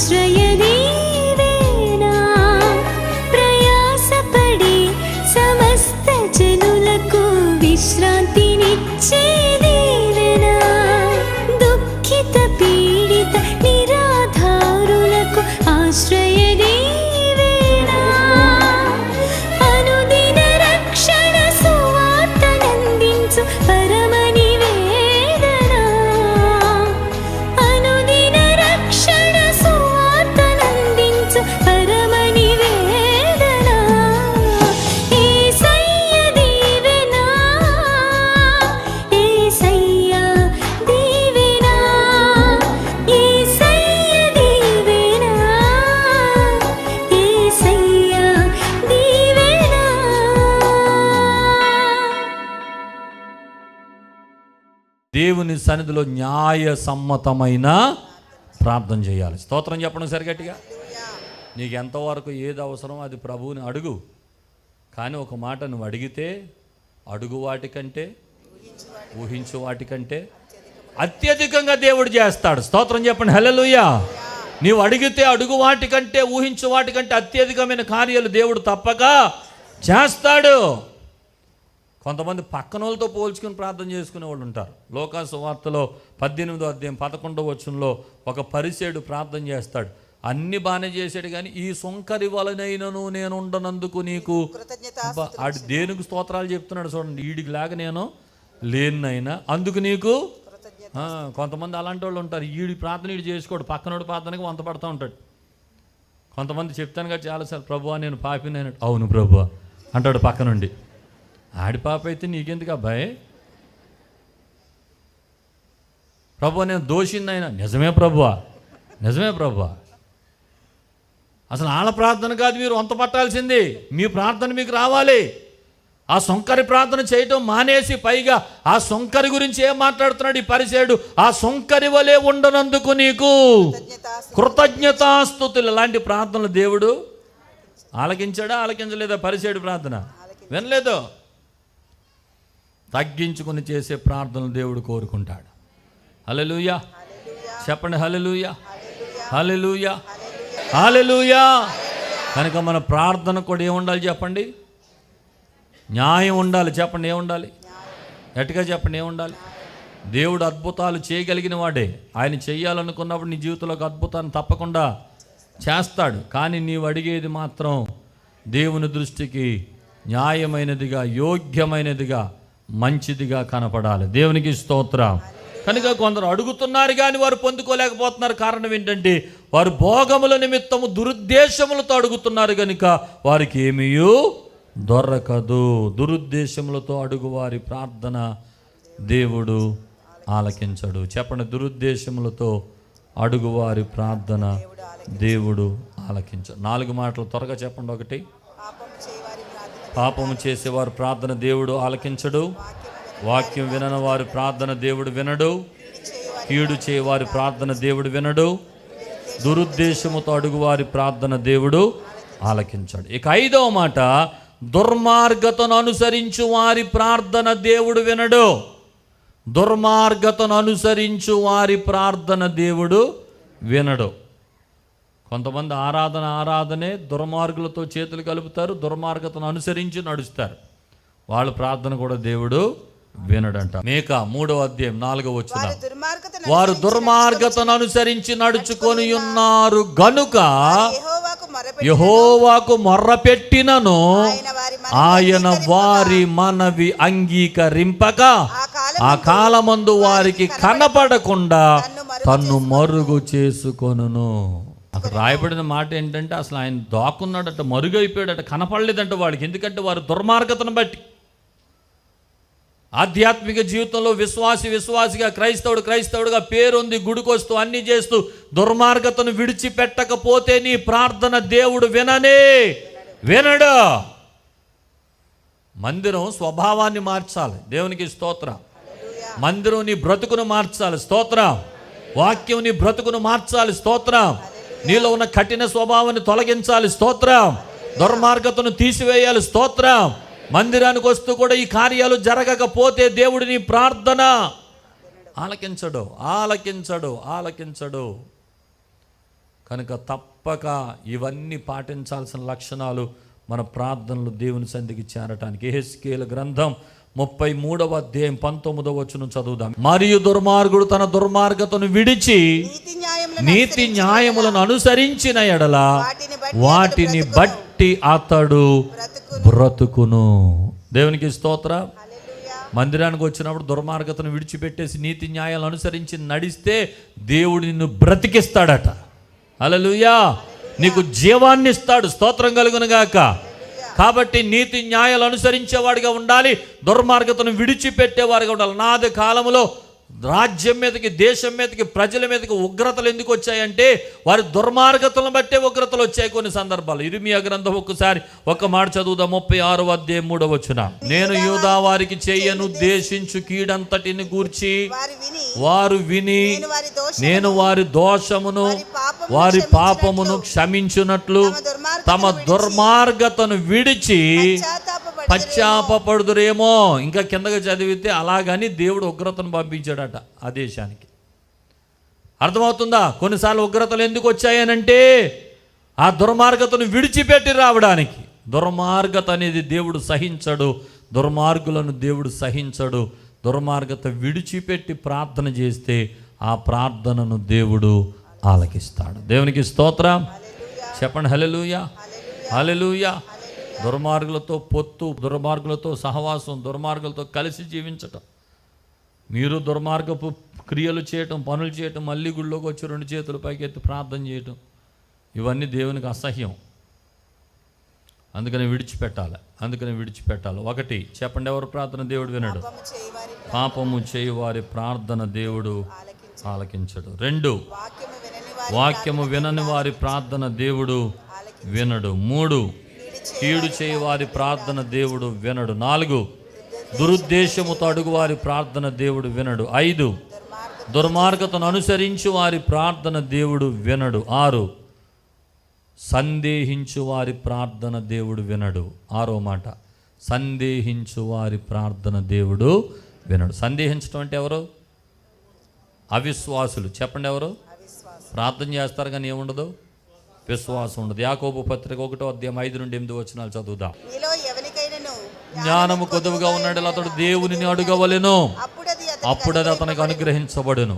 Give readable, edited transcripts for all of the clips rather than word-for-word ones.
ఆశ్రయ నీవేనా, ప్రయాసపడి సమస్త జనులకు విశ్రాంతినిచ్చే దీవెనా, దుఃఖిత పీడిత నిరాధారులకు ఆశ్రయ నీవేనా, అనుదిన రక్షణ సువార్తనందించు పరమ నివేదనా, అనుదిన రక్షణ సువార్తనందించు పరమ నివేదనా, యేసయ్య దీవెనా, యేసయ్య దీవెనా, యేసయ్య దీవెనా, యేసయ్య దీవెనా. దేవుని సన్నిధిలో న్యాయ సమ్మతమైన ప్రార్థన చేయాలి. స్తోత్రం చెప్పడం సరిగట్టిగా. నీకు ఎంతవరకు ఏది అవసరం అది ప్రభువుని అడుగు. కానీ ఒక మాట, నువ్వు అడిగితే అడుగు వాటికంటే ఊహించు వాటికంటే అత్యధికంగా దేవుడు చేస్తాడు. స్తోత్రం చెప్పండి. హల్లెలూయా. నీవు అడిగితే అడుగు వాటికంటే ఊహించు వాటికంటే అత్యధికమైన కార్యాలు దేవుడు తప్పక చేస్తాడు. కొంతమంది పక్కన వాళ్ళతో పోల్చుకుని ప్రార్థన చేసుకునే వాళ్ళు ఉంటారు. లోకాసు సువార్తలో 18వ అధ్యాయం 11వ వచనంలో ఒక పరిసేయుడు ప్రార్థన చేస్తాడు. అన్ని బాగానే చేశాడు, కానీ ఈ సొంకరి వలనైనను నేను ఉండనందుకు నీకు ఆడు దేనికి స్తోత్రాలు చెప్తున్నాడు చూడండి. వీడికి లాగా నేను లేనైనా అందుకు నీకు. కొంతమంది అలాంటి వాళ్ళు ఉంటారు. ఈడి ప్రార్థన ఈడు చేసుకోడు, పక్కనోడు ప్రార్థనకి వంత పడుతూ ఉంటాడు. కొంతమంది చెప్తాను కదా చాలాసార్లు, ప్రభువా నేను పాపినైనట్టు. అవును ప్రభువా అంటాడు పక్క నుండి. ఆడి పాప అయితే నీకెందుకు అబ్బాయి? ప్రభువా నేను దోషిందైనా. నిజమే ప్రభువా, నిజమే ప్రభువా. అసలు వాళ్ళ ప్రార్థన కాదు మీరు వంత పట్టాల్సింది. మీ ప్రార్థన మీకు రావాలి. ఆ సొంకరి ప్రార్థన చేయటం మానేసి పైగా ఆ సొంకరి గురించి ఏం మాట్లాడుతున్నాడు ఈ పరిసేయుడు? ఆ సొంకరి వలె ఉండనందుకు నీకు కృతజ్ఞతాస్తుతులు. ఇలాంటి ప్రార్థనలు దేవుడు ఆలకించాడా ఆలకించలేదా? పరిసేయుడు ప్రార్థన వినలేదు. తగ్గించుకుని చేసే ప్రార్థనలు దేవుడు కోరుకుంటాడు. హల్లెలూయా చెప్పండి. హల్లెలూయా, హల్లెలూయా, హల్లెలూయా. కనుక మన ప్రార్థన కూడా ఏముండాలి చెప్పండి? న్యాయం ఉండాలి. చెప్పండి ఏముండాలి? గట్టిగా చెప్పండి ఏముండాలి? దేవుడు అద్భుతాలు చేయగలిగిన వాడే. ఆయన చెయ్యాలనుకున్నప్పుడు నీ జీవితంలోకి అద్భుతాన్ని తప్పకుండా చేస్తాడు. కానీ నీవు అడిగేది మాత్రం దేవుని దృష్టికి న్యాయమైనదిగా, యోగ్యమైనదిగా, మంచిదిగా కనపడాలి. దేవునికి స్తోత్రం. కనుక కొందరు అడుగుతున్నారు కానీ వారు పొందుకోలేకపోతున్నారు. కారణం ఏంటంటే వారు భోగముల నిమిత్తము దురుద్దేశములతో అడుగుతున్నారు కనుక వారికి ఏమీ దొరకదు. దురుద్దేశములతో అడుగు వారి ప్రార్థన దేవుడు ఆలకించడు. చెప్పండి, దురుద్దేశములతో అడుగువారి ప్రార్థన దేవుడు ఆలకించడు. 4 మాటలు త్వరగా చెప్పండి. 1, పాపము చేసేవారి ప్రార్థన దేవుడు ఆలకించడు. వాక్యం వినని వారి ప్రార్థన దేవుడు వినడు. కీడు చేయవారి ప్రార్థన దేవుడు వినడు. దురుద్దేశముతో అడుగువారి ప్రార్థన దేవుడు ఆలకించాడు. ఇక 5వ మాట, దుర్మార్గతను అనుసరించు వారి ప్రార్థన దేవుడు వినడు. దుర్మార్గతను అనుసరించు వారి ప్రార్థన దేవుడు వినడు. కొంతమంది ఆరాధనే దుర్మార్గులతో చేతులు కలుపుతారు, దుర్మార్గతను అనుసరించి నడుస్తారు. వాళ్ళ ప్రార్థన కూడా దేవుడు వినడంట. మీకా 3వ అధ్యాయం 4వ వచనం, వారు దుర్మార్గతను అనుసరించి నడుచుకొని ఉన్నారు గనుక యెహోవాకు మొర్రపెట్టినను ఆయన వారి మనవి అంగీకరింపక ఆ కాలమందు వారికి కనపడకుండా తన్ను మరుగు చేసుకొనును. అక్కడ రాయబడిన మాట ఏంటంటే అసలు ఆయన దాక్కున్నాడట, మరుగైపోయాడట, కనపడలేదంట వాడికి. ఎందుకంటే వారు దుర్మార్గతను బట్టి. ఆధ్యాత్మిక జీవితంలో విశ్వాసిగా క్రైస్తవుడుగా పేరుంది, గుడికొస్తూ అన్నీ చేస్తూ దుర్మార్గతను విడిచిపెట్టకపోతే నీ ప్రార్థన దేవుడు వినడు. మందిరం స్వభావాన్ని మార్చాలి. దేవునికి స్తోత్రం. మందిరం నీ బ్రతుకును మార్చాలి. స్తోత్రం. వాక్యం నీ బ్రతుకును మార్చాలి. స్తోత్రం. నీలో ఉన్న కఠిన స్వభావాన్ని తొలగించాలి. స్తోత్రం. దుర్మార్గతను తీసివేయాలి. స్తోత్రం. మందిరానికి వస్తూ కూడా ఈ కార్యాలు జరగకపోతే దేవుడు నీ ప్రార్థన ఆలకించడు. కనుక తప్పక ఇవన్నీ పాటించాల్సిన లక్షణాలు మన ప్రార్థనలు దేవుని సన్నిధికి చేరటానికి. యెహెజ్కేలు గ్రంథం 33వ అధ్యాయం 19వ వచనం చదువుదాం. మరియు దుర్మార్గుడు తన దుర్మార్గతను విడిచి నీతి న్యాయములను అనుసరించిన ఎడల వాటిని బట్టి అతడు బ్రతుకును. దేవునికి స్తోత్రం. మందిరానికి వచ్చినప్పుడు దుర్మార్గతను విడిచిపెట్టేసి నీతి న్యాయాలను అనుసరించి నడిస్తే దేవుడు నిన్ను బ్రతికిస్తాడట. హల్లెలూయా. నీకు జీవాన్ని ఇస్తాడు. స్తోత్రం కలుగును గాక. కాబట్టి నీతి న్యాయాలు అనుసరించేవాడిగా ఉండాలి, దుర్మార్గతను విడిచిపెట్టేవాడిగా ఉండాలి. నాది కాలంలో రాజ్యం మీదకి, దేశం మీదకి, ప్రజల మీదకి ఉగ్రతలు ఎందుకు వచ్చాయంటే వారి దుర్మార్గతలను బట్టే ఉగ్రతలు వచ్చాయి కొన్ని సందర్భాలు. ఇర్మియా గ్రంథం ఒక్కసారి ఒక మాట చదువుదాం. 36వ అధ్యాయం 3వ వచనం. నేను యూదా వారికి చేయను ఉద్దేశించు కీడంతటిని గూర్చి వారు విని నేను వారి దోషమును వారి పాపమును క్షమించున్నట్లు తమ దుర్మార్గతను విడిచి పశ్చాపడుదురేమో. ఇంకా కిందగా చదివితే అలాగని దేవుడు ఉగ్రతను పంపించాడట ఆ దేశానికి. అర్థమవుతుందా? కొన్నిసార్లు ఉగ్రతలు ఎందుకు వచ్చాయనంటే ఆ దుర్మార్గతను విడిచిపెట్టి రావడానికి. దుర్మార్గత అనేది దేవుడు సహించడు, దుర్మార్గులను దేవుడు సహించడు. దుర్మార్గత విడిచిపెట్టి ప్రార్థన చేస్తే ఆ ప్రార్థనను దేవుడు ఆలకిస్తాడు. దేవునికి స్తోత్రం చెప్పండి. హల్లెలూయా, హల్లెలూయా. దుర్మార్గులతో పొత్తు, దుర్మార్గులతో సహవాసం, దుర్మార్గులతో కలిసి జీవించటం, మీరు దుర్మార్గపు క్రియలు చేయటం, పనులు చేయటం, మళ్ళీ గుళ్ళోకి వచ్చి 2 చేతులు పైకెత్తి ప్రార్థన చేయటం, ఇవన్నీ దేవునికి అసహ్యం. అందుకని విడిచిపెట్టాలి. ఒకటి చెప్పండి, ఎవరు ప్రార్థన దేవుడు వినడు? పాపము చేయువారి ప్రార్థన దేవుడు ఆలకించడు. 2 వాక్యము వినని వారి ప్రార్థన దేవుడు వినడు. 3 కీడు చేయి వారి ప్రార్థన దేవుడు వినడు. 4 దురుద్దేశముతో అడుగు వారి ప్రార్థన దేవుడు వినడు. 5 దుర్మార్గతను అనుసరించి వారి ప్రార్థన దేవుడు వినడు. 6 సందేహించు వారి ప్రార్థన దేవుడు వినడు. 6వ మాట, సందేహించు వారి ప్రార్థన దేవుడు వినడు. సందేహించడం అంటే ఎవరు? అవిశ్వాసులు. చెప్పండి, ఎవరు? ప్రార్థన చేస్తారు కానీ ఏముండదు, విశ్వాసం ఉండదు. యాకోబు పత్రిక 1వ అధ్యాయం 5 నుండి 8 వచనాలు చదువుదాం. జ్ఞానము కొద్దుగా ఉన్నాడు, అతడు దేవునిని అడుగవలెను, అప్పుడు అది అతనికి అనుగ్రహించబడును.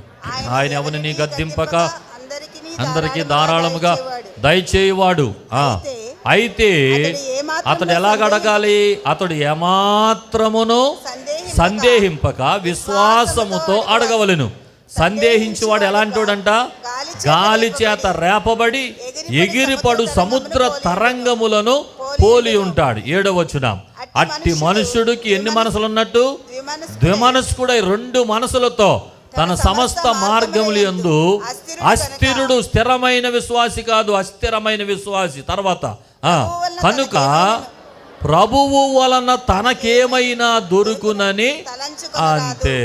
ఆయన ఎవరిని గద్దింపక అందరికీ ధారాళముగా దయచేయువాడు. అయితే అతడు ఎలాగ అడగాలి? అతడు ఏమాత్రమును సందేహింపక విశ్వాసముతో అడగవలెను. సందేహించువాడు ఎలాంటివాడంట? గాలి చేత రేపబడి ఎగిరిపడు సముద్ర తరంగములను పోలి ఉంటాడు. 7వ వచనం. అట్టి మనుషుడికి ఎన్ని మనసులు ఉన్నట్టు? ద్విమనస్కుడై 2 మనసులతో తన సమస్త మార్గములు యందు అస్థిరుడు. స్థిరమైన విశ్వాసి కాదు, అస్థిరమైన విశ్వాసి. తర్వాత కనుక ప్రభువు వలన తనకేమైనా దొరుకునని అంతే.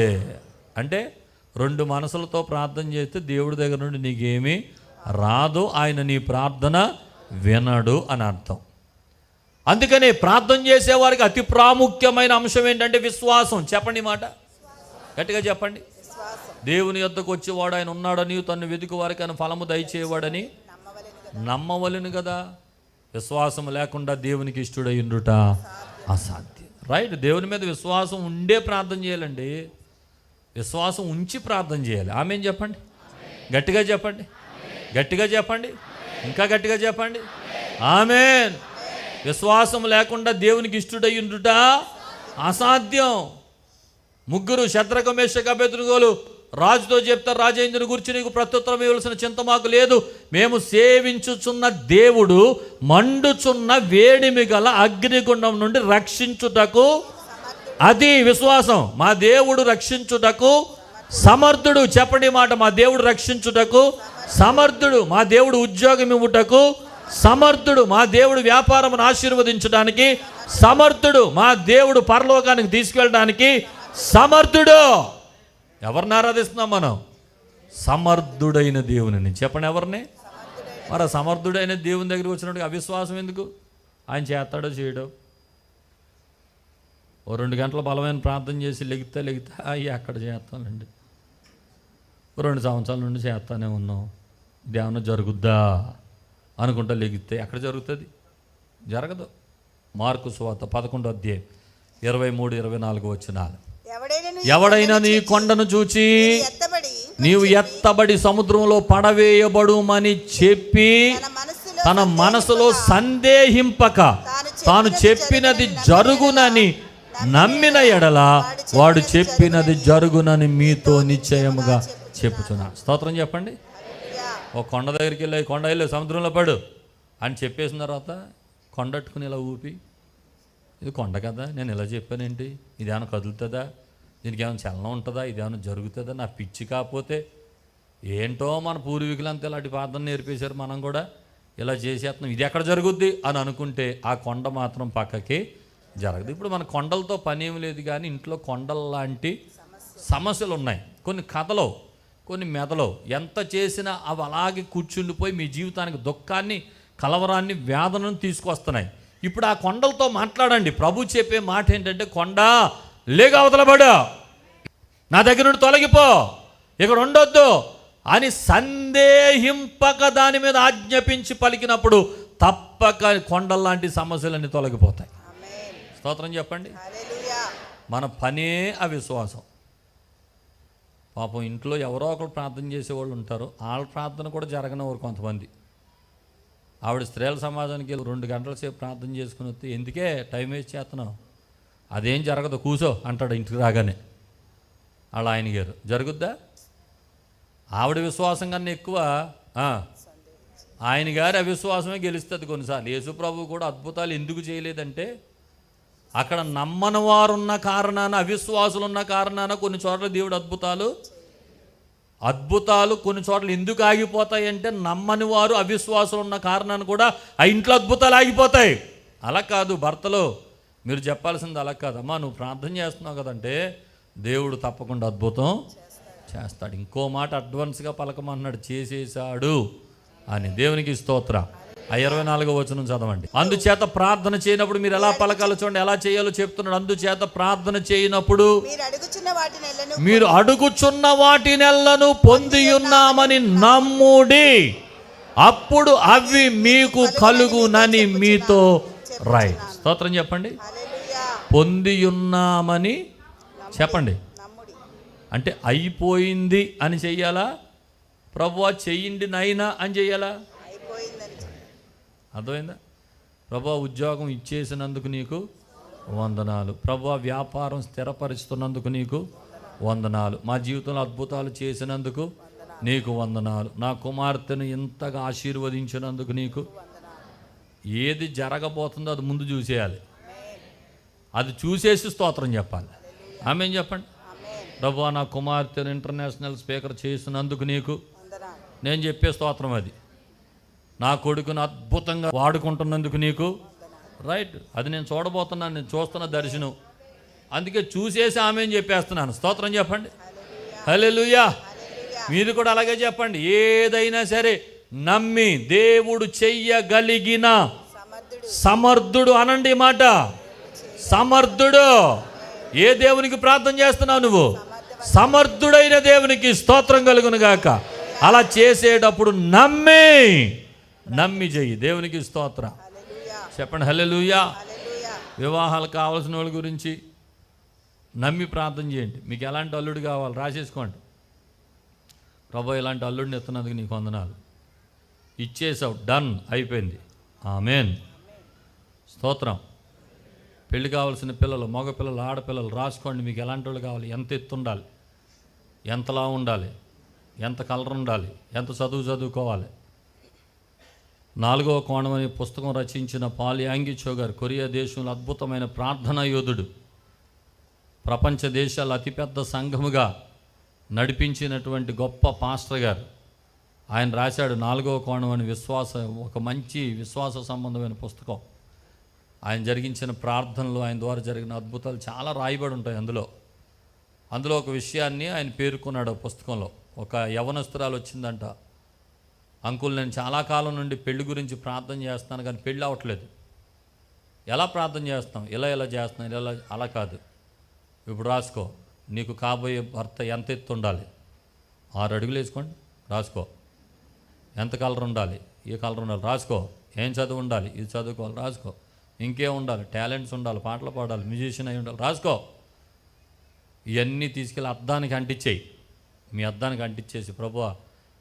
అంటే 2 మనసులతో ప్రార్థన చేస్తే దేవుడి దగ్గర నుండి నీకేమీ రాదు, ఆయన నీ ప్రార్థన వినడు అని అర్థం. అందుకని ప్రార్థన చేసేవారికి అతి ప్రాముఖ్యమైన అంశం ఏంటంటే విశ్వాసం. చెప్పండి మాట గట్టిగా చెప్పండి. దేవుని యొద్దకు వచ్చేవాడు ఆయన ఉన్నాడని, తను వెతుకు వారికి ఆయన ఫలము దయచేవాడని నమ్మవలెను కదా. విశ్వాసం లేకుండా దేవునికి ఇష్టడై ఉండుట అసాధ్యం. రైట్? దేవుని మీద విశ్వాసం ఉండే ప్రార్థన చేయాలండి, విశ్వాసం ఉంచి ప్రార్థన చేయాలి. ఆమేన్ చెప్పండి, గట్టిగా చెప్పండి, గట్టిగా చెప్పండి, ఇంకా గట్టిగా చెప్పండి. ఆమేన్. విశ్వాసం లేకుండా దేవునికి ఇష్టడై ఉండుట అసాధ్యం. 3 శద్రక మేషక అబేద్నెగోలు రాజుతో చెప్తారు, రాజేంద్రుని గురించి నీకు ప్రత్యుత్తరం ఇవ్వాల్సిన చింత మాకు లేదు, మేము సేవించుచున్న దేవుడు మండుచున్న వేడిమి గల అగ్నిగుండం నుండి రక్షించుటకు, అది విశ్వాసం. మా దేవుడు రక్షించుటకు సమర్థుడు. చెప్పండి మాట, మా దేవుడు రక్షించుటకు సమర్థుడు. మా దేవుడు ఉద్యోగం ఇవ్వుటకు సమర్థుడు. మా దేవుడు వ్యాపారమును ఆశీర్వదించడానికి సమర్థుడు. మా దేవుడు పరలోకానికి తీసుకెళ్ళడానికి సమర్థుడు. ఎవరిని ఆరాధిస్తున్నాం మనం? సమర్థుడైన దేవుని. చెప్పండి, ఎవరిని? మరి సమర్థుడైన దేవుని దగ్గరికి వచ్చినట్టుగా అవిశ్వాసం ఎందుకు? ఆయన చేస్తాడో చేయడో. ఓ 2 గంటల బలమైన ప్రార్థన చేసి లెగితే అయ్యి అక్కడ చేస్తానండి, 2 సంవత్సరాల నుండి చేస్తానే ఉన్నాం, ఇదేమన్నా జరుగుద్దా అనుకుంటా లెగితే ఎక్కడ జరుగుతుంది? జరగదు. మార్కు సువార్త 11వ అధ్యాయం 23-24 వచనాలు. ఎవడైనా నీ కొండను చూచి నీవు ఎత్తబడి సముద్రంలో పడవేయబడుమని చెప్పి తన మనసులో సందేహింపక తాను చెప్పినది జరుగునని నమ్మిన ఎడల వాడు చెప్పినది జరుగునని మీతో నిశ్చయముగా చెప్పుచున్నాను. స్తోత్రం చెప్పండి. ఒక కొండ దగ్గరికి వెళ్ళి కొండ వెళ్ళి సముద్రంలో పడు అని చెప్పేసిన తర్వాత కొండట్టుకుని ఇలా ఊపి, ఇది కొండ కదా, నేను ఇలా చెప్పానేంటి, ఇదేమైనా కదులుతుందా, దీనికి ఏమైనా చలనం ఉంటుందా, ఇదేమైనా జరుగుతుందా, నా పిచ్చి కాకపోతే ఏంటో మన పూర్వీకులంతా ఇలాంటి ప్రార్థన నేర్పేశారు, మనం కూడా ఇలా చేసేస్తున్నాం, ఇది ఎక్కడ జరుగుద్ది అని అనుకుంటే ఆ కొండ మాత్రం పక్కకి జరగదు. ఇప్పుడు మన కొండలతో పని ఏమి లేదు, కానీ ఇంట్లో కొండల లాంటి సమస్యలు ఉన్నాయి. కొన్ని కథలో, కొన్ని మెదలో ఎంత చేసినా అవి అలాగే కూర్చుండిపోయి మీ జీవితానికి దుఃఖాన్ని, కలవరాన్ని, వేదనను తీసుకొస్తున్నాయి. ఇప్పుడు ఆ కొండలతో మాట్లాడండి. ప్రభు చెప్పే మాట ఏంటంటే, కొండ లేక అవతలబడు, నా దగ్గర నుండి తొలగిపో, ఇక్కడ ఉండొద్దు అని సందేహింపక దాని మీద ఆజ్ఞాపించి పలికినప్పుడు తప్పక కొండల్లాంటి సమస్యలన్నీ తొలగిపోతాయి. స్తోత్రం చెప్పండి. మన పనే అవిశ్వాసం. పాపం ఇంట్లో ఎవరో ఒకరు ప్రార్థన చేసేవాళ్ళు ఉంటారు, వాళ్ళ ప్రార్థన కూడా జరగనివారు కొంతమంది. ఆవిడ స్త్రీల సమాజానికి వెళ్ళి 2 గంటల సేపు ప్రార్థన చేసుకుని వస్తే, ఎందుకే టైం వేస్ట్ చేస్తున్నావు, అదేం జరగదు కూసో అంటాడు ఇంటికి రాగానే వాళ్ళ ఆయన గారు. జరుగుద్దా? ఆవిడ విశ్వాసం కన్నా ఎక్కువ ఆయన గారి అవిశ్వాసమే గెలుస్తుంది కొన్నిసార్లు. యేసు ప్రభు కూడా అద్భుతాలు ఎందుకు చేయలేదంటే, అక్కడ నమ్మని వారు ఉన్న కారణాన, అవిశ్వాసులు ఉన్న కారణాన కొన్ని చోట్ల దేవుడు అద్భుతాలు కొన్ని చోట్ల ఎందుకు ఆగిపోతాయి అంటే, నమ్మని వారు అవిశ్వాసులు ఉన్న కారణాన్ని కూడా ఆ ఇంట్లో అద్భుతాలు ఆగిపోతాయి. అలా కాదు, భర్తలో మీరు చెప్పాల్సింది అలా కాదు, అమ్మా నువ్వు ప్రార్థన చేస్తున్నావు కదంటే దేవుడు తప్పకుండా అద్భుతం చేస్తాడు. ఇంకో మాట అడ్వాన్స్గా పలకమన్నాడు, చేసేసాడు అని. దేవునికి స్తోత్రం. ఆ 24వ వచనం చదవండి. అందుచేత ప్రార్థన చేయనప్పుడు మీరు ఎలా పలకాలో చూడండి, ఎలా చేయాలో చెప్తున్నాడు. అందుచేత ప్రార్థన చేయనప్పుడు మీరు అడుగుచున్న వాటినెల్లను పొంది ఉన్నామని నమ్ముడి, అప్పుడు అవి మీకు కలుగునని మీతో రైట్. స్తోత్రం చెప్పండి. పొంది ఉన్నామని చెప్పండి అంటే అయిపోయింది అని చెయ్యాలా, ప్రభువా చెయ్యండి నైనా అని చెయ్యాలా? అర్థమైందా? ప్రభువా ఉద్యోగం ఇచ్చేసినందుకు నీకు వందనాలు, ప్రభువా వ్యాపారం స్థిరపరుస్తున్నందుకు నీకు వందనాలు, మా జీవితంలో అద్భుతాలు చేసినందుకు నీకు వందనాలు, నా కుమార్తెను ఇంతగా ఆశీర్వదించినందుకు నీకు. ఏది జరగబోతుందో అది ముందు చూసేయాలి, అది చూసేసి స్తోత్రం చెప్పాలి. ఆమేన్ చెప్పండి. ప్రభువా నా కుమార్తెను ఇంటర్నేషనల్ స్పీకర్ చేసినందుకు నీకు, నేను చెప్పే స్తోత్రం అది. నా కొడుకును అద్భుతంగా వాడుకుంటున్నందుకు నీకు రైట్, అది నేను చూడబోతున్నాను, నేను చూస్తున్న దర్శనం, అందుకే చూసేసి ఆమేన్ చెప్పేస్తున్నాను. స్తోత్రం చెప్పండి. హల్లెలూయా. మీరు కూడా అలాగే చెప్పండి. ఏదైనా సరే నమ్మి దేవుడు చెయ్యగలిగిన సమర్థుడు అనండి మాట. సమర్థుడు. ఏ దేవునికి ప్రార్థన చేస్తున్నావు నువ్వు? సమర్థుడైన దేవునికి స్తోత్రం కలుగును గాక. అలా చేసేటప్పుడు నమ్మి చెయ్యి. దేవునికి స్తోత్రం చెప్పండి. హల్లెలూయా. వివాహాలు కావాల్సిన వాళ్ళ గురించి నమ్మి ప్రార్థన చేయండి. మీకు ఎలాంటి అల్లుడు కావాలి రాసేసుకోండి. ప్రభు ఇలాంటి అల్లుడిని ఎత్తున్నందుకు నీకు వందనాలు, ఇచ్చేసావు, డన్ అయిపోయింది. ఆమేన్. స్తోత్రం. పెళ్ళి కావాల్సిన పిల్లలు, మగ పిల్లలు, ఆడపిల్లలు రాసుకోండి. మీకు ఎలాంటి వాళ్ళు కావాలి, ఎంత ఎత్తు ఉండాలి, ఎంతలా ఉండాలి, ఎంత కలర్ ఉండాలి, ఎంత చదువుకోవాలి. 4వ కోణం అనే పుస్తకం రచించిన పాల్ యాంగిచో గారు, కొరియా దేశంలో అద్భుతమైన ప్రార్థనా యోధుడు, ప్రపంచ దేశాల అతిపెద్ద సంఘముగా నడిపించినటువంటి గొప్ప పాస్టర్ గారు. ఆయన రాశాడు 4వ కోణం అని ఒక మంచి విశ్వాస సంబంధమైన పుస్తకం. ఆయన జరిగించిన ప్రార్థనలు, ఆయన ద్వారా జరిగిన అద్భుతాలు చాలా రాయబడి ఉంటాయి అందులో ఒక విషయాన్ని ఆయన పేర్కొన్నాడు పుస్తకంలో. ఒక యవనస్తురాలు వచ్చిందంట, అంకుల్ నేను చాలా కాలం నుండి పెళ్లి గురించి ప్రార్థన చేస్తాను కానీ పెళ్ళి అవ్వట్లేదు. ఎలా ప్రార్థన చేస్తాం? ఇలా చేస్తున్నాను, ఇలా. అలా కాదు, ఇప్పుడు రాసుకో, నీకు కాబోయే భర్త ఎంత ఎత్తు ఉండాలి, 6 అడుగులు వేసుకోండి, రాసుకో. ఎంత కలర్ ఉండాలి, ఏ కలర్ ఉండాలి రాసుకో, ఏం చదువు ఉండాలి, ఇది చదువుకోవాలి రాసుకో, ఇంకేం ఉండాలి, టాలెంట్స్ ఉండాలి, పాటలు పాడాలి, మ్యూజిషియన్ అయి ఉండాలి రాసుకో. ఇవన్నీ తీసుకెళ్ళి అద్దానికి అంటించేయి. మీ అద్దానికి అంటించేసి, ప్రభువా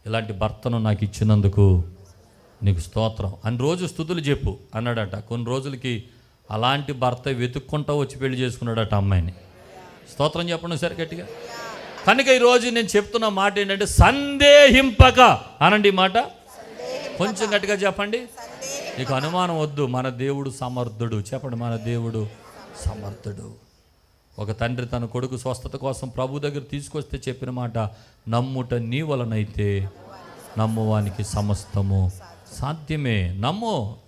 ఇలాంటి భర్తను నాకు ఇచ్చినందుకు నీకు స్తోత్రం అని రోజు స్తుతులు చెప్పు అన్నాడట. కొన్ని రోజులకి అలాంటి భర్త వెతుక్కుంటా వచ్చి పెళ్లి చేసుకున్నాడట అమ్మాయిని. స్తోత్రం చెప్పండి సరే గట్టిగా. కనుక ఈరోజు నేను చెప్తున్న మాట ఏంటంటే సందేహింపక అనండి మాట. కొంచెం గట్టిగా చెప్పండి. నీకు అనుమానం వద్దు, మన దేవుడు సమర్థుడు. చెప్పండి, మన దేవుడు సమర్థుడు. ఒక తండ్రి తన కొడుకు స్వస్థత కోసం ప్రభు దగ్గర తీసుకొస్తే చెప్పిన మాట, నమ్ముట నీ వలనైతే నమ్మువానికి సమస్తము సాధ్యమే.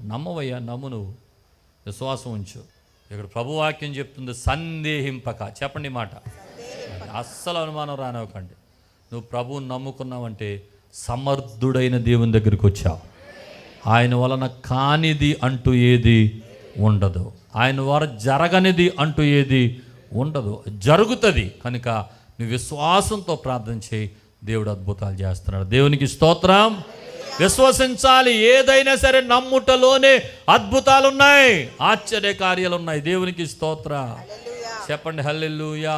నమ్మవయ్యా, నమ్ము, నువ్వు విశ్వాసం ఉంచు. ఇక్కడ ప్రభు వాక్యం చెప్తుంది సందేహింపక. చెప్పండి మాట, అస్సలు అనుమానం రానివ్వకండి. నువ్వు ప్రభువుని నమ్ముకున్నావంటే సమర్థుడైన దేవుని దగ్గరికి వచ్చావు. ఆయన వలన కానిది అంటూ ఏది ఉండదు, ఆయన వారు జరగనిది అంటూ ఏది ఉండదు, జరుగుతుంది. కనుక నువ్వు విశ్వాసంతో ప్రార్థన చేయి, దేవుడు అద్భుతాలు చేస్తున్నాడు. దేవునికి స్తోత్రం. విశ్వసించాలి. ఏదైనా సరే నమ్ముటలోనే అద్భుతాలు ఉన్నాయి, ఆశ్చర్య కార్యాలు ఉన్నాయి. దేవునికి స్తోత్రం. చెప్పండి హల్లెలూయా,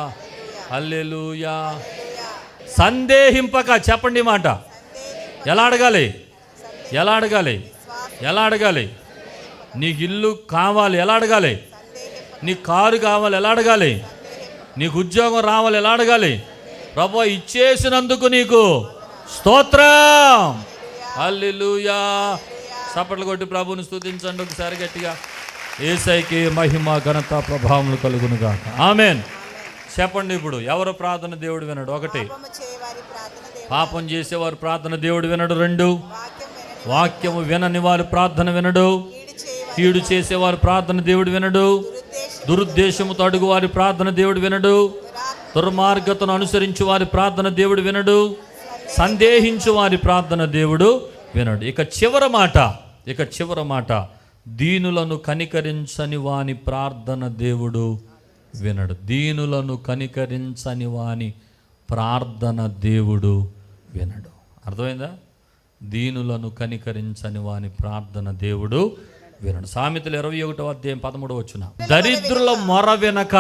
హల్లెలూయా. సందేహింపక. చెప్పండి మాట. ఎలా అడగాలి, ఎలా అడగాలి, ఎలా అడగాలి? నీకు ఇల్లు కావాలి, ఎలా అడగాలి? నీకు కారు కావాలి, ఎలా అడగాలి? నీకు ఉద్యోగం రావాలి, ఎలా అడగాలి? ప్రభువా ఇచ్చేసినందుకు నీకు స్తోత్రం. హల్లెలూయా. చప్పట్లు కొట్టి ప్రభువుని స్తుతించండి ఒకసారి గట్టిగా. యేసయ్యకి మహిమ ఘనత ప్రభావములు కలుగునుగాక. ఆమేన్. చెప్పండి. ఇప్పుడు ఎవరు ప్రార్థన దేవుడు వినడు? ఒకటి, పాపం చేసేవారు ప్రార్థన దేవుడు వినడు. రెండు, వాక్యము వినని వారి ప్రార్థన వినడు. కీడు చేసేవారి ప్రార్థన దేవుడు వినడు. దురుద్దేశముతో అడుగు వారి ప్రార్థన దేవుడు వినడు. దుర్మార్గతను అనుసరించు వారి ప్రార్థన దేవుడు వినడు. సందేహించు వారి ప్రార్థన దేవుడు వినడు. ఇక చివరి మాట, దీనులను కనికరించని వాని ప్రార్థన దేవుడు వినడు. దీనులను కనికరించని వాని ప్రార్థన దేవుడు వినడు. అర్థమైందా? దీనులను కనికరించని వాని ప్రార్థన దేవుడు వినడు. సామెతలు 21వ అధ్యాయం 13వ వచనం, దరిద్రుల మొర వినక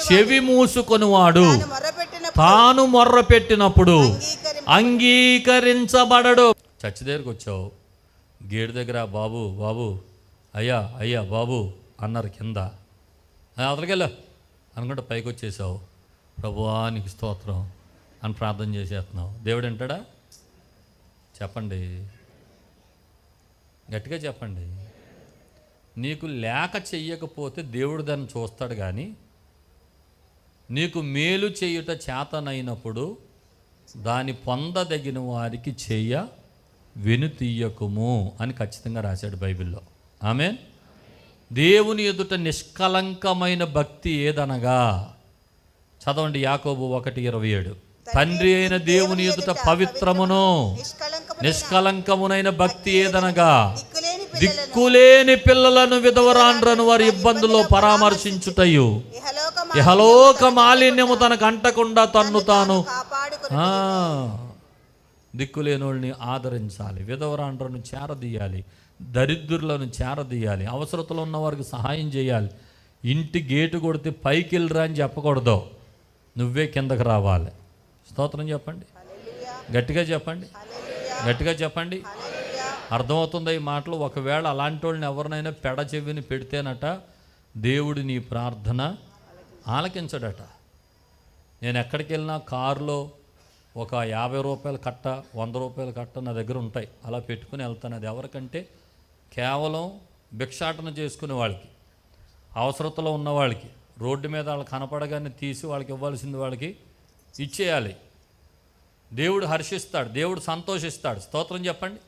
చెవి మూసుకొని వాడు తాను మొర్ర పెట్టినప్పుడు అంగీకరించబడడు. చర్చి దగ్గరికి వచ్చావు, గేటు దగ్గర బాబు బాబు అయ్యా అయ్యా బాబు అన్నారు, కింద అవతలకెళ్ళా అనుకుంటే పైకి వచ్చేసావు, ప్రభువా నీకు స్తోత్రం అని ప్రార్థన చేసేస్తున్నావు. దేవుడు అంటాడా? చెప్పండి, గట్టిగా చెప్పండి. నీకు లేక చెయ్యకపోతే దేవుడు దాన్ని చూస్తాడు, కానీ నీకు మేలు చేయుట చేతనైనప్పుడు దాన్ని పొందదగిన వారికి చెయ్య వెనుతీయకుము అని ఖచ్చితంగా రాశాడు బైబిల్లో. ఆమేన్. దేవుని ఎదుట నిష్కలంకమైన భక్తి ఏదనగా, చదవండి యాకోబు 1:27, తండ్రి అయిన దేవుని ఎదుట పవిత్రమును నిష్కలంకమునైన భక్తి ఏదనగా దిక్కులేని పిల్లలను విధవరాండ్రను వారి ఇబ్బందుల్లో పరామర్శించుటయు ఇహలోక మాలిన్యము తనకు అంటకుండా తన్ను తాను దిక్కులేనోళ్ళని ఆదరించాలి, విధవరాండ్రను చేరదీయాలి, దరిద్రులను చేరదీయాలి, అవసరతలో ఉన్న వారికి సహాయం చేయాలి. ఇంటి గేటు కొడితే పైకి వెళ్ళరా అని చెప్పకూడదు, నువ్వే కిందకు రావాలి. స్తోత్రం చెప్పండి, గట్టిగా చెప్పండి, గట్టిగా చెప్పండి. అర్థమవుతుందా ఈ మాటలు? ఒకవేళ అలాంటి వాళ్ళని ఎవరినైనా పెడ చెవిని పెడితేనట దేవుడు నీ ప్రార్థన ఆలకించడట. నేను ఎక్కడికి వెళ్ళినా కారులో ఒక 50 రూపాయల కట్ట, 100 రూపాయల కట్ట నా దగ్గర ఉంటాయి, అలా పెట్టుకుని వెళ్తాను. అది ఎవరికంటే కేవలం భిక్షాటన చేసుకునే వాళ్ళకి, అవసరతలో ఉన్న వాళ్ళకి, రోడ్డు మీద వాళ్ళు కనపడగానే తీసి వాళ్ళకి ఇవ్వాల్సింది వాళ్ళకి ఇచ్చేయాలి. దేవుడు హర్షిస్తాడు, దేవుడు సంతోషిస్తాడు. స్తోత్రం చెప్పండి.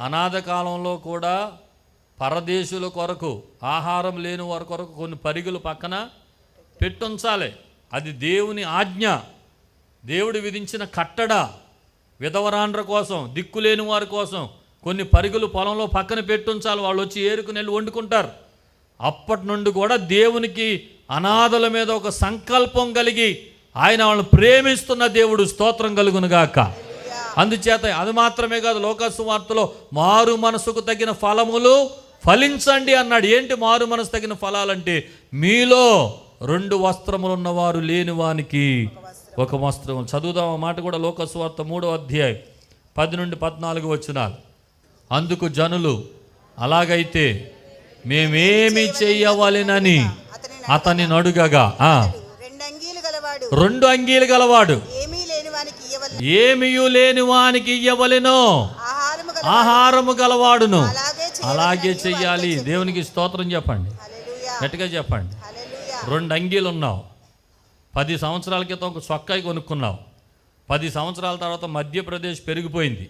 అనాథ కాలంలో కూడా పరదేశుల కొరకు, ఆహారం లేని వారి కొరకు కొన్ని పరిగులు పక్కన పెట్టుంచాలి. అది దేవుని ఆజ్ఞ, దేవుడు విధించిన కట్టడ. విధవరాండ్ర కోసం, దిక్కులేని వారి కోసం కొన్ని పరిగులు పొలంలో పక్కన పెట్టుంచాలి. వాళ్ళు వచ్చి ఏరుకుని వెళ్ళి వండుకుంటారు. అప్పటి నుండి కూడా దేవునికి అనాథల మీద ఒక సంకల్పం కలిగి ఆయన వాళ్ళని ప్రేమిస్తున్న దేవుడు. స్తోత్రం కలుగునుగాక. అందుచేత అది మాత్రమే కాదు, లోకాసు వార్తలో మారు మనసుకు తగిన ఫలములు ఫలించండి అన్నాడు. ఏంటి మారు మనసు తగిన ఫలాలంటే, మీలో 2 వస్త్రములు ఉన్నవారు లేని వానికి 1 వస్త్రం. చదువుదాం ఆ మాట కూడా, లోకాసు వార్త 3వ అధ్యాయం 10 నుండి 14 వచనాలు. అందుకు జనులు, అలాగైతే మేమేమి చెయ్యవలెనని అతని అడుగగా, 2 అంగీలు గలవాడు ఏమీయు లేని వానికి ఇయ్యవలెనో ఆహారము గలవాడును అలాగే చెయ్యాలి. దేవునికి స్తోత్రం చెప్పండి, గట్టిగా చెప్పండి. 2 అంగీలు ఉన్నావు, 10 సంవత్సరాల క్రితం ఒక చొక్కాయి కొనుక్కున్నావు, 10 సంవత్సరాల తర్వాత మధ్యప్రదేశ్ పెరిగిపోయింది,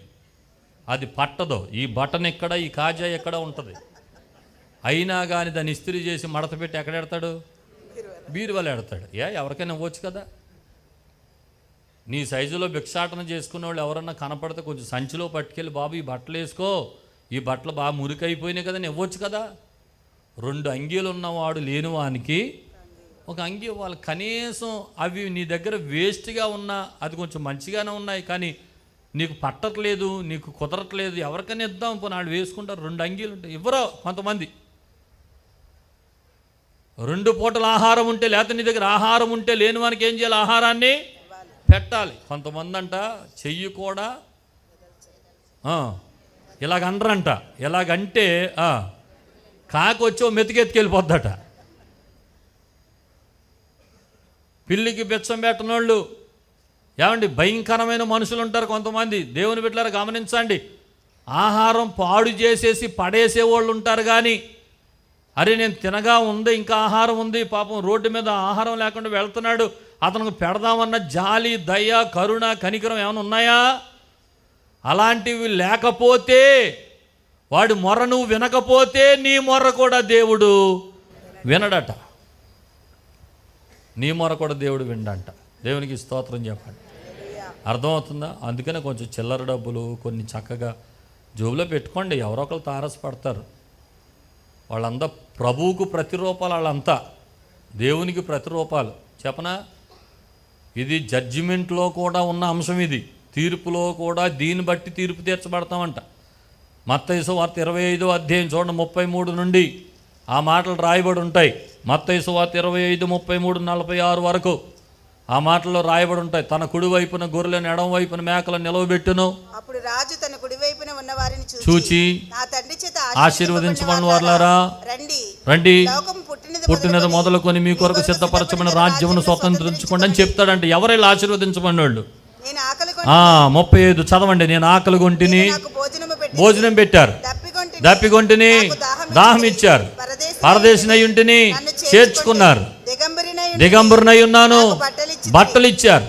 అది పట్టదు. ఈ బటన్ ఎక్కడ, ఈ కాజా ఎక్కడ ఉంటుంది. అయినా కానీ దాన్ని ఇస్త్రీ చేసి మడత పెట్టి ఎక్కడ ఎడతాడు? బీరువాలో ఎడతాడు. ఎవరికైనా ఇవ్వచ్చు కదా. నీ సైజులో భిక్షాటన చేసుకునే వాళ్ళు ఎవరన్నా కనపడితే కొంచెం సంచిలో పట్టుకెళ్ళి, బాబు ఈ బట్టలు వేసుకో, ఈ బట్టలు బాగా మురికైపోయినాయి కదా అని ఇవ్వచ్చు కదా. 2 అంగీలు ఉన్నవాడు లేనివానికి 1 అంగీ ఇవ్వాలి కనీసం. అవి నీ దగ్గర వేస్ట్గా ఉన్నా, అది కొంచెం మంచిగానే ఉన్నాయి, కానీ నీకు పట్టట్లేదు, నీకు కుదరట్లేదు, ఎవరికైనా ఇద్దాం పోనీ, వాళ్ళు వేసుకుంటారు. 2 అంగీలు ఉంటాయి, ఇవ్వరు కొంతమంది. 2 పూటల ఆహారం ఉంటే, లేకపోతే నీ దగ్గర ఆహారం ఉంటే లేని వానికి ఏం చేయాలి? ఆహారాన్ని పెట్టాలి. కొంతమంది అంట చెయ్యి కూడా ఇలాగండ్రంట, ఎలాగంటే కాకొచ్చో మెతికెత్తుకెళ్ళిపోద్దట. పిల్లికి బిచ్చం పెట్టనోళ్ళు, ఏమండి భయంకరమైన మనుషులు ఉంటారు కొంతమంది. దేవుని బిడ్డలారా గమనించండి, ఆహారం పాడు చేసేసి పడేసేవాళ్ళు ఉంటారు. కానీ అరే నేను తినగా ఉంది, ఇంకా ఆహారం ఉంది, పాపం రోడ్డు మీద ఆహారం లేకుండా వెళ్తున్నాడు, అతనికి పెడదామన్న జాలి, దయ, కరుణ, కనికరం ఏమైనా ఉన్నాయా? అలాంటివి లేకపోతే, వాడి మొర్ర నువ్వు వినకపోతే నీ మొర్ర కూడా దేవుడు వినడట. నీ మొర్ర కూడా దేవుడు వినడంట. దేవునికి స్తోత్రం చెప్పండి. అర్థమవుతుందా? అందుకనే కొంచెం చిల్లర డబ్బులు కొన్ని చక్కగా జోబులో పెట్టుకోండి. ఎవరో ఒకరు తారసపడతారు. వాళ్ళంతా ప్రభువుకు ప్రతిరూపాలు, వాళ్ళంతా దేవునికి ప్రతిరూపాలు. చెప్పనా, ఇది జడ్జిమెంట్లో కూడా ఉన్న అంశం, ఇది తీర్పులో కూడా దీన్ని బట్టి తీర్పు తీర్చబడతామంట. మత్తయి సువార్త 25వ అధ్యాయం చూడండి, 33 నుండి ఆ మాటలు రాయబడి ఉంటాయి. మత్తయి సువార్త 25, 33, 46 వరకు ఆ మాటల్లో రాయబడి ఉంటాయి. తన కుడి వైపున గొర్రెలను, ఎడమ వైపున మేకలను నిలవబెట్టును. అప్పుడు రాజు తన కుడి వైపున ఉన్న వారిని చూచి, నా తండ్రి చేత ఆశీర్వదించబడిన వారులారా రండి, పుట్టినది మొదలుకొని మీ కొరకు సిద్ధపరచబడిన రాజ్యమును స్వతంత్రించుకోండి అని చెప్తాడంటే. ఎవరైనా ఆశీర్వదించబడిన వాళ్ళు? 35 చదవండి. నేను ఆకలి కొంటిని, భోజనం పెట్టారు, దప్పికొంటిని, దాహం ఇచ్చారు, పరదేశినై ఉంటిని, చేర్చుకున్నారు, దిగంబరునై ఉన్నాను, బట్టలు ఇచ్చారు,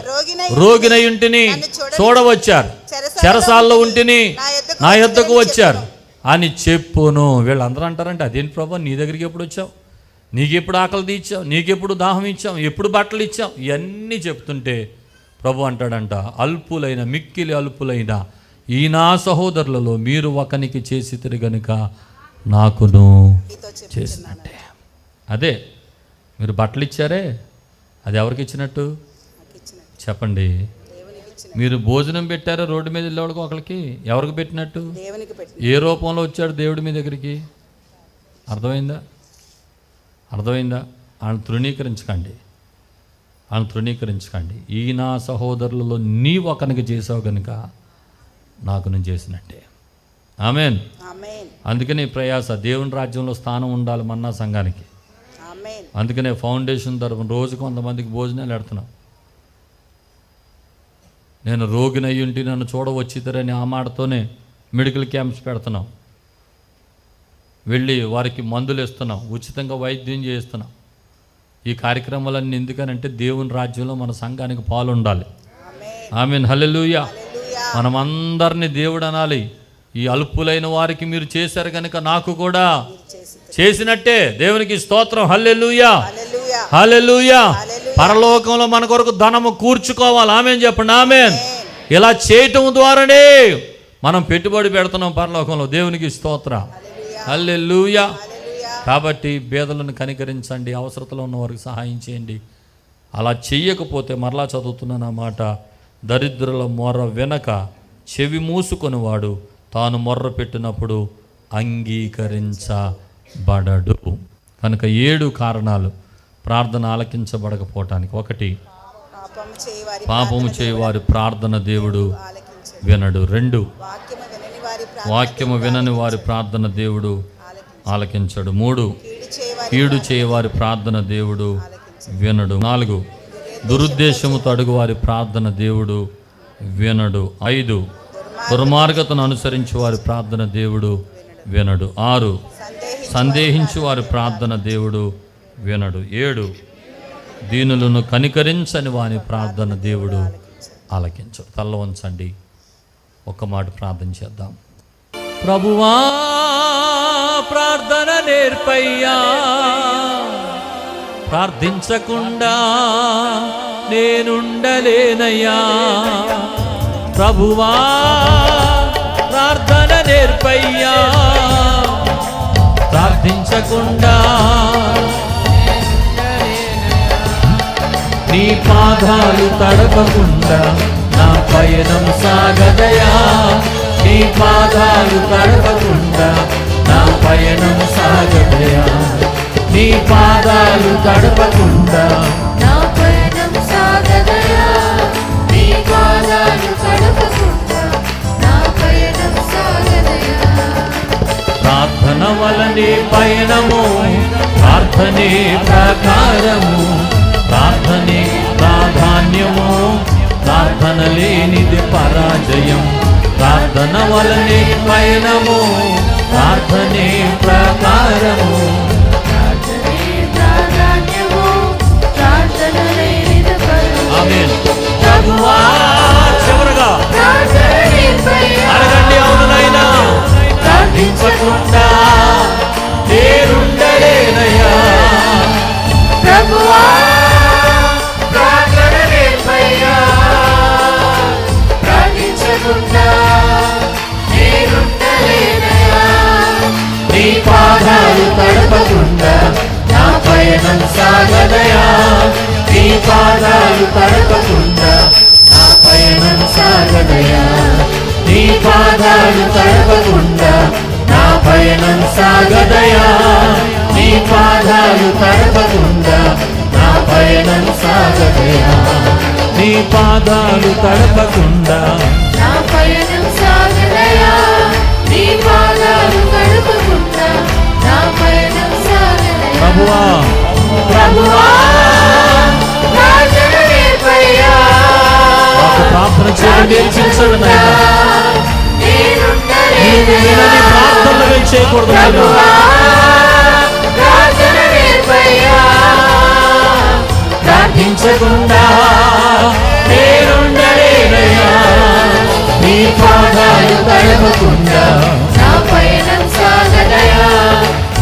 రోగినై ఉంటిని, చూడవచ్చారు, చెరసాల్లో ఉంటిని, నా యొద్దకు వచ్చారు అని చెప్పును. వీళ్ళందరూ అంటారంటే, అదేంటి ప్రభు, నీ దగ్గరికి ఎప్పుడు వచ్చావు, నీకెప్పుడు ఆకలి తీర్చావు, నీకెప్పుడు దాహం ఇచ్చాం, ఎప్పుడు బట్టలు ఇచ్చాం, ఇవన్నీ చెప్తుంటే ప్రభు అంటాడంట, అల్పులైన, మిక్కిలి అల్పులైన ఈ నా సహోదరులలో మీరు ఒకనికి చేసితిరి గనుక నాకును చేసినట్టే. అదే మీరు బట్టలు ఇచ్చారే, అది ఎవరికి ఇచ్చినట్టు చెప్పండి. మీరు భోజనం పెట్టారో రోడ్డు మీద వెళ్ళేవాళ్ళకి ఒకరికి, ఎవరికి పెట్టినట్టు? ఏ రూపంలో వచ్చాడు దేవుడి మీ దగ్గరికి? అర్థమైందా? ఆయన తృణీకరించకండి, ఈ నా సహోదరులలో నీ ఒకనికి చేసావు కనుక నాకు నేను చేసినట్టే. ఆమేన్. అందుకనే ప్రయాస, దేవుని రాజ్యంలో స్థానం ఉండాలి మన్నా సంఘానికి. అందుకనే ఫౌండేషన్ తరపున రోజు కొంతమందికి భోజనాలు పెడుతున్నాం. నేను రోగినయ్యుంటి నన్ను చూడవచ్చిద్దరని ఆ మాటతోనే మెడికల్ క్యాంప్స్ పెడుతున్నాం, వెళ్ళి వారికి మందులు ఇస్తున్నాం, ఉచితంగా వైద్యం చేస్తున్నాం. ఈ కార్యక్రమాలన్నీ ఎందుకనంటే దేవుని రాజ్యంలో మన సంఘానికి పాలు ఉండాలి. ఆమేన్, హల్లెలూయా. మనమందరినీ దేవుడు అనాలి. ఈ అల్పులైన వారికి మీరు చేశారు కనుక నాకు కూడా చేసినట్టే. దేవునికి స్తోత్రం, హల్లెలూయా, హల్లెలూయా. పరలోకంలో మన కొరకు ధనము కూర్చుకోవాలి. ఆమేన్ చెప్పండి, ఆమేన్. ఇలా చేయటం ద్వారానే మనం పెట్టుబడి పెడుతున్నాం పరలోకంలో. దేవునికి స్తోత్రం, హల్లెలూయా. కాబట్టి పేదలను కనికరించండి, అవసరతలో ఉన్న వారికి సహాయం చేయండి. అలా చెయ్యకపోతే, మరలా చదువుతున్నాను ఆ మాట, దరిద్రుల మొర వెనక చెవి మూసుకొనివాడు తాను మొర్ర పెట్టినప్పుడు అంగీకరించబడడు. కనుక 7 కారణాలు ప్రార్థన ఆలకించబడకపోవటానికి. 1, పాపము చేయవారి ప్రార్థన దేవుడు వినడు. 2, వాక్యము వినని వారి ప్రార్థన దేవుడు ఆలకించడు. 3, కీడు చేయవారి ప్రార్థన దేవుడు వినడు. 4, దురుద్దేశముతో అడుగువారి ప్రార్థన దేవుడు వినడు. 5, దుర్మార్గతను అనుసరించి వారి ప్రార్థన దేవుడు వినడు. 6, సందేహించు వారి ప్రార్థన దేవుడు వినడు. 7, దీనులను కనికరించని వాని ప్రార్థన దేవుడు ఆలకించడు. తల్ల వంచండి, ఒక్క మాట ప్రార్థన చేద్దాం. ప్రభువా ప్రార్థన నేర్పయ్యా, ప్రార్థించకుండా నేనుండలేనయ్యా. ప్రభువా ప్రార్థన నేర్పయ్యా, ప్రార్థించకుండా నీ పాదాలు తడపకుండా నా పయనం సాగదయా. నీ పాదాలు తడపకుండా నా పయనం సాగదయా. నీ పాదాలు తడపకుండా నా పయనం సాగదయా. నీ పాదాలు తడపకుండా నా పయనం సాగదయా. ప్రార్థన వలనే పయనము, ప్రార్థనే ప్రకారము, ప్రార్థనే ప్రాధాన్యము, ప్రార్థన లేనిది పరాజయం. ప్రార్థన వలనే పయనము, ప్రార్థనే ప్రకారము, ప్రార్థనే ప్రాధాన్యము, ప్రార్థన లేనిది పరాజయం. ఆమేన్. ప్రభువా చివరగా ప్రార్థన నేర్పయ్యా, అడగండి. అవును నాయనా, ప్రార్థించకుండా నేనుండలేనయ్యా. ప్రభువా ప్రార్థన నేర్పయ్యా, ప్రార్థించకుండా నేనుండలేనయ్యా. నీ పాదాలు తడపకుండా నా పయనం సాగదయా. నీ పాదాలు తడపకుండా నా పయనం సాగదయా. నీ పాదాలు తడపకుండా నా పయనం సాగదయా. నీ పాదాలు తడపకుండా నా పయనం సాగదయా. నీ పాదాలు తడపకుండా నా పయనం సాగదయా. నీ పాదాలు తడపకుండా నా పయనం సాగదయా. ప్రభువా ప్రభువా ప్రార్థన నేర్పయ్యా, మాకు ప్రార్థన చేయడం నేర్పించండి నాయనా. నీవు వినని ప్రార్థనలు మేము చేయకూడదు నాయనా. ప్రార్థన నేర్పయ్యా, ప్రార్థించకుండా నేనుండలేనయ్యా. నీ పాదాలు తడపకుండా నా పయనం సాగదయా.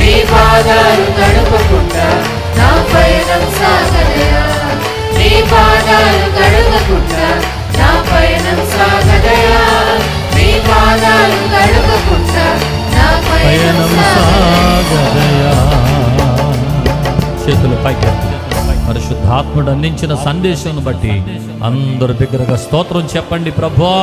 నీ పాదాలు తడపకుండా నా పయనం సాగదయా. నీ పాదాలు తడపకుండా నా పయనం సాగదయా. నీ పాదాలు తడపకుండా నా పయనం పయనం సాగదయా. సాగదయా. చేతులు పైకెత్తి పరిశుద్ధాత్ముడు అందించిన సందేశం బట్టి అందరు బిగ్గరగా స్తోత్రం చెప్పండి. ప్రభువా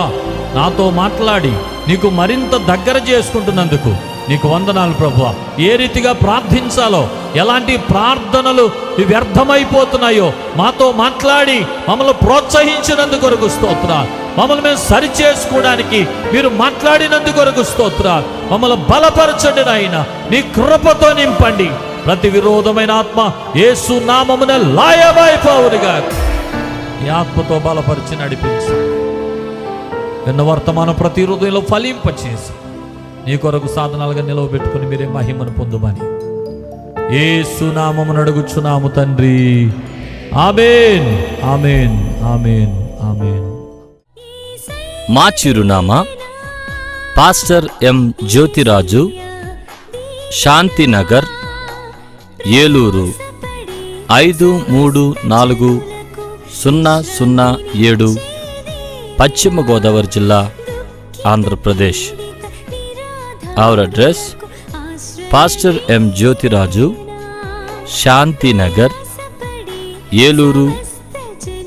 నాతో మాట్లాడి నీకు మరింత దగ్గర చేసుకుంటున్నందుకు నీకు వందనాలు ప్రభువా. ఏ రీతిగా ప్రార్థించాలో, ఎలాంటి ప్రార్థనలు వ్యర్థమైపోతున్నాయో మాతో మాట్లాడి మమ్మల్ని ప్రోత్సహించినందుకు కొరకు స్తోత్రాలు. మమ్మల్ని మేము సరి చేసుకోవడానికి మీరు మాట్లాడినందుకు కొరకు స్తోత్రాలు. మమ్మల్ని బలపరచండి నాయన, నీ కృపతో నింపండి. ప్రతి విరోధమైన ఆత్మ యేసు నామమున లాయమైపోవునుగా. ఈ ఆత్మతో బలపరిచి నడిపించి విన్న వర్తమానం ప్రతి హృదయంలో ఫలింపచేసి నీ కొరకు సాధనాలుగా నిలవబెట్టుకుని మీరే మహిమను పొందుమని యేసు నామమున అడుగుచున్నాము తండ్రి. ఆమేన్ ఆమేన్ ఆమేన్ ఆమేన్. మా చిరునామా పాస్టర్ ఎం జ్యోతిరాజు, శాంతినగర్, ఏలూరు 534007, పశ్చిమ గోదావరి జిల్లా, Andhra Pradesh. Our address pastor M Jyothiraju, Shantinagar, Eluru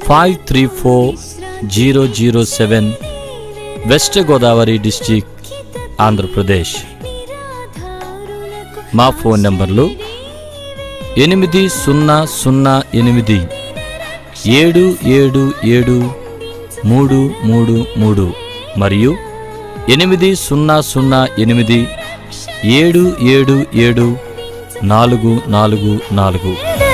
534007, west Godavari district, Andhra Pradesh. మా ఫోన్ నంబర్లు 8008777333 మరియు 800877774444.